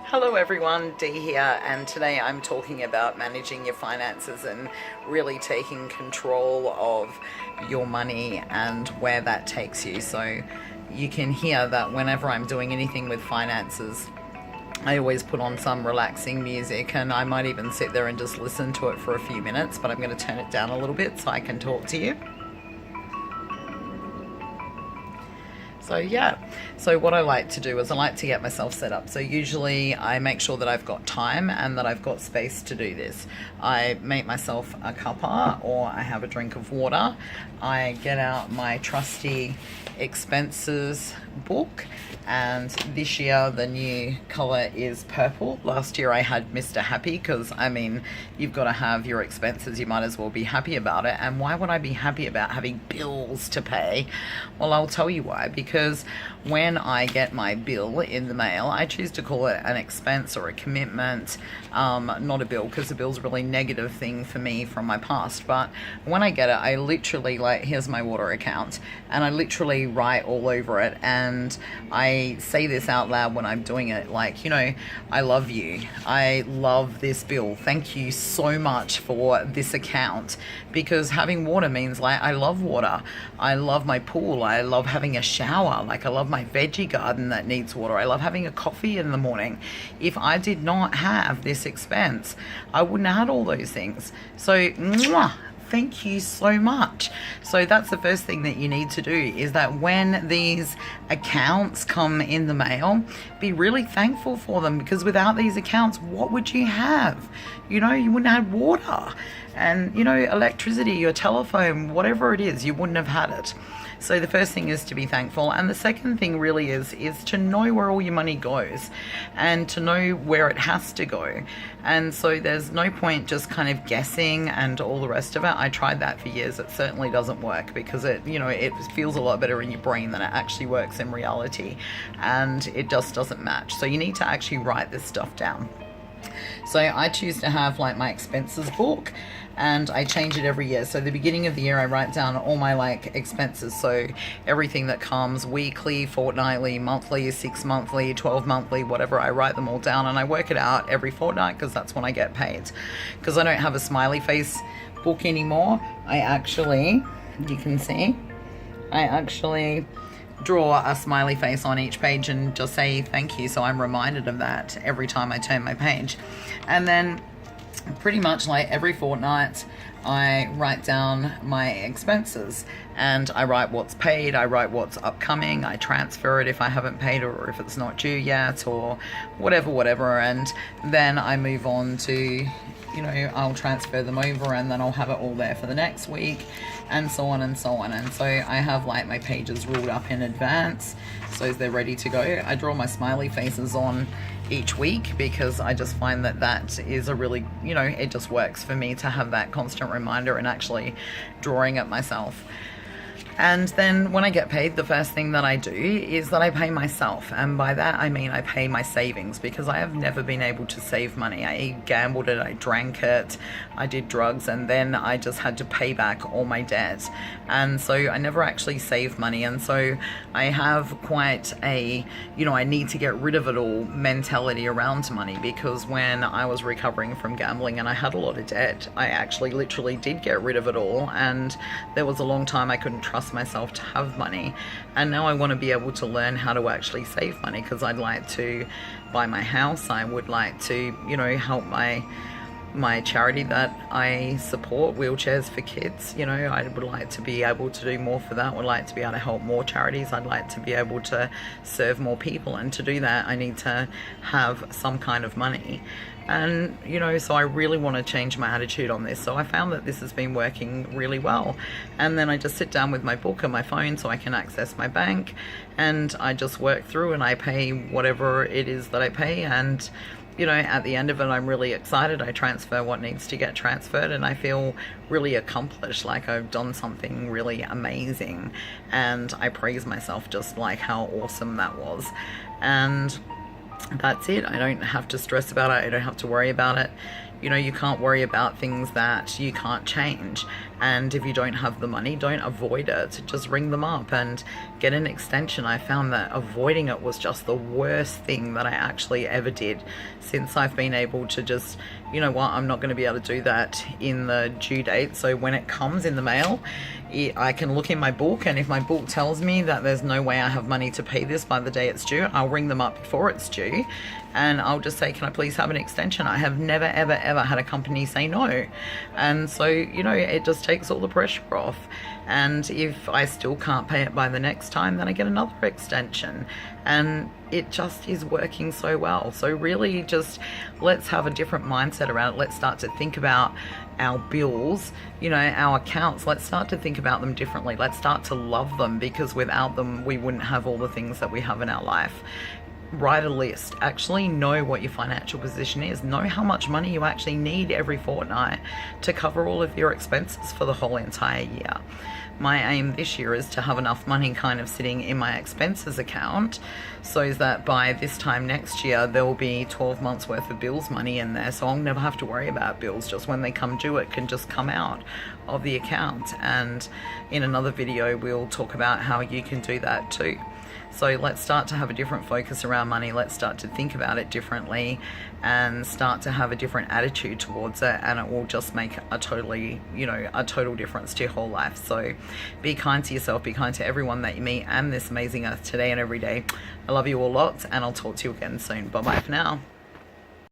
Hello everyone, Dee here, and today I'm talking about managing your finances and really taking control of your money and where that takes you. So you can hear that whenever I'm doing anything with finances, I always put on some relaxing music, and I might even sit there and just listen to it for a few minutes, but I'm going to turn it down a little bit so I can talk to you. So what I like to do is I like to get myself set up. So usually I make sure that I've got time and that I've got space to do this. I make myself a cuppa or I have a drink of water. I get out my trusty expenses book, and this year the new color is purple. Last year I had Mr. Happy, because I mean, you've got to have your expenses, you might as well be happy about it. And why would I be happy about having bills to pay? Well, I'll tell you why. Because when I get my bill in the mail, I choose to call it an expense or a commitment, not a bill, because a bill's a really negative thing for me from my past. But when I get it, I literally, like, here's my water account, and I literally write all over it, and I say this out loud when I'm doing it, like, you know, I love you, I love this bill, thank you so much for this account. Because having water means, like, I love water, I love my pool, I love having a shower, like I love my veggie garden that needs water, I love having a coffee in the morning. If I did not have this expense, I wouldn't have had all those things. So thank you so much. So that's the first thing that you need to do, is that when these accounts come in the mail, be really thankful for them, because without these accounts, what would you have? You know, you wouldn't have water, and, you know, electricity, your telephone, whatever it is, you wouldn't have had it. So the first thing is to be thankful, and the second thing really is to know where all your money goes and to know where it has to go. And so there's no point just kind of guessing and all the rest of it. I tried that for years. It certainly doesn't work, because it feels a lot better in your brain than it actually works in reality, and it just doesn't match. So you need to actually write this stuff down. So I choose to have, like, my expenses book, and I change it every year. So the beginning of the year I write down all my, like, expenses, so everything that comes weekly, fortnightly, monthly, 6 monthly, 12 monthly, whatever, I write them all down, and I work it out every fortnight, because that's when I get paid. Because I don't have a smiley face book anymore. I actually, you can see, I actually draw a smiley face on each page and just say thank you, so I'm reminded of that every time I turn my page. And then pretty much, like, every fortnight I write down my expenses, and I write what's paid, I write what's upcoming, I transfer it if I haven't paid, or if it's not due yet, or whatever, and then I move on to, you know, I'll transfer them over, and then I'll have it all there for the next week, and so on and so on. And so I have, like, my pages ruled up in advance, so they're ready to go. I draw my smiley faces on each week, because I just find that that is a really, you know, it just works for me to have that constant reminder and actually drawing it myself. And then when I get paid, the first thing that I do is that I pay myself. And by that, I mean I pay my savings, because I have never been able to save money. I gambled it, I drank it, I did drugs, and then I just had to pay back all my debt. And so I never actually saved money. And so I have quite a, you know, I need to get rid of it all mentality around money, because when I was recovering from gambling and I had a lot of debt, I actually literally did get rid of it all. And there was a long time I couldn't trust myself to have money, and now I want to be able to learn how to actually save money, because I'd like to buy my house, I would like to, you know, help my charity that I support, Wheelchairs for Kids. You know, I would like to be able to do more for that. I would like to be able to help more charities. I'd like to be able to serve more people, and to do that I need to have some kind of money. And, you know, so I really want to change my attitude on this. So I found that this has been working really well. And then I just sit down with my book and my phone so I can access my bank, and I just work through and I pay whatever it is that I pay. And, you know, at the end of it, I'm really excited. I transfer what needs to get transferred, and I feel really accomplished, like I've done something really amazing. And I praise myself just like how awesome that was. And that's it. I don't have to stress about it. I don't have to worry about it. You know, you can't worry about things that you can't change. And if you don't have the money, don't avoid it. Just ring them up and get an extension. I found that avoiding it was just the worst thing that I actually ever did since I've been able to just, you know what, I'm not going to be able to do that in the due date. So when it comes in the mail, I can look in my book, and if my book tells me that there's no way I have money to pay this by the day it's due, I'll ring them up before it's due and I'll just say, can I please have an extension? I have never ever ever had a company say no. And so, you know, it just takes all the pressure off. And if I still can't pay it by the next time, then I get another extension. And it just is working so well. So really just let's have a different mindset around it. Let's start to think about our bills, you know, our accounts. Let's start to think about them differently. Let's start to love them, because without them we wouldn't have all the things that we have in our life. Write a list. Actually know what your financial position is. Know how much money you actually need every fortnight to cover all of your expenses for the whole entire year. My aim this year is to have enough money kind of sitting in my expenses account so that by this time next year there will be 12 months worth of bills money in there, so I'll never have to worry about bills. Just when they come due, it can just come out of the account. And in another video we'll talk about how you can do that too. So let's start to have a different focus around money. Let's start to think about it differently and start to have a different attitude towards it, and it will just make a totally, you know, a total difference to your whole life. So be kind to yourself, be kind to everyone that you meet and this amazing earth today and every day. I love you all lots, and I'll talk to you again soon. Bye bye for now.